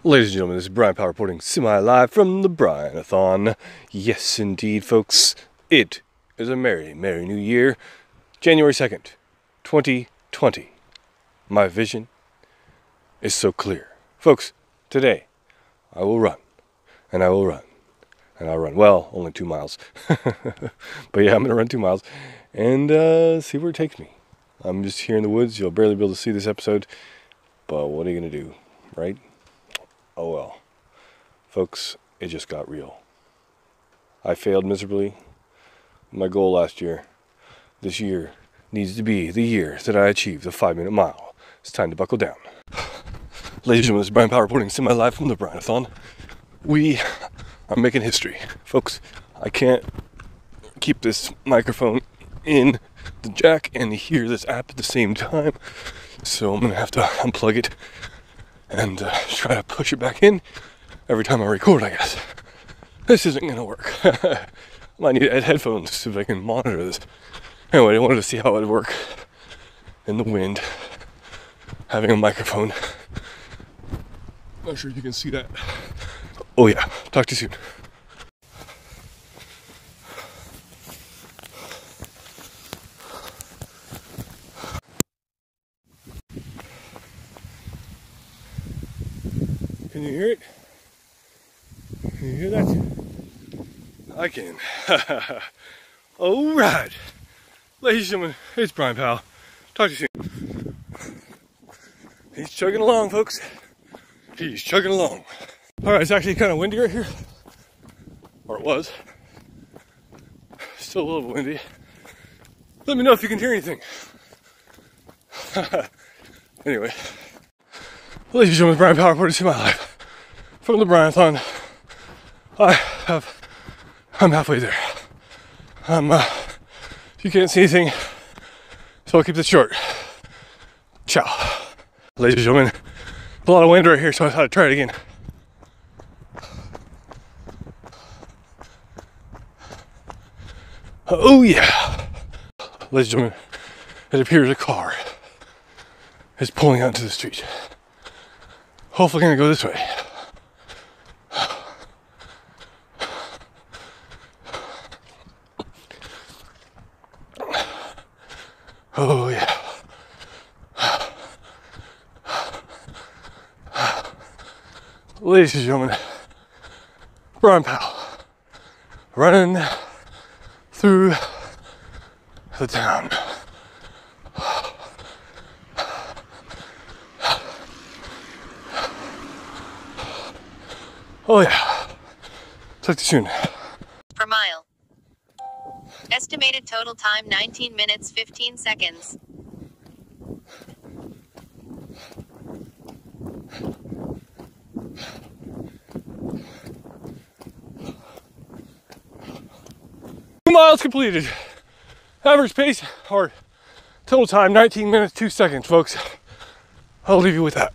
Ladies and gentlemen, this is Brian Power reporting semi-live from the Brianathon. Yes, indeed, folks. It is a merry, merry new year. January 2nd, 2020. My vision is so clear. Folks, today I will run, and I will run, and I'll run. Well, only 2 miles. But yeah, I'm going to run 2 miles and see where it takes me. I'm just here in the woods. You'll barely be able to see this episode. But what are you going to do, right? Oh well. Folks, it just got real. I failed miserably. My goal last year, this year, needs to be the year that I achieve the 5-minute mile. It's time to buckle down. Ladies and gentlemen, this is Brian Power reporting semi-live from the Brianathon. We are making history. Folks, I can't keep this microphone in the jack and hear this app at the same time. So I'm going to have to unplug it and try to push it back in every time I record, I guess. This isn't going to work. I might need to add headphones so I can monitor this. Anyway, I wanted to see how it would work in the wind, having a microphone. Not sure if you can see that. Oh yeah, talk to you soon. Can you hear it? Can you hear that? I can. Alright. Ladies and gentlemen, it's Brian Powell. Talk to you soon. He's chugging along, folks. He's chugging along. Alright, it's actually kind of windy right here. Or it was. Still a little windy. Let me know if you can hear anything. Anyway. Ladies and gentlemen, Brian Power reporting semi-live from the Brianathon. I'm halfway there. You can't see anything, so I'll keep this short. Ciao. Ladies and gentlemen, a lot of wind right here, so I thought I'd try it again. Oh yeah. Ladies and gentlemen, it appears a car is pulling out into the street. Hopefully gonna go this way. Oh yeah. Ladies and gentlemen, Brian Powell running through the town. Oh yeah. Talk to you soon. Per mile. Estimated total time 19 minutes 15 seconds. Miles completed. Average pace or total time 19 minutes 2 seconds, folks. I'll leave you with that.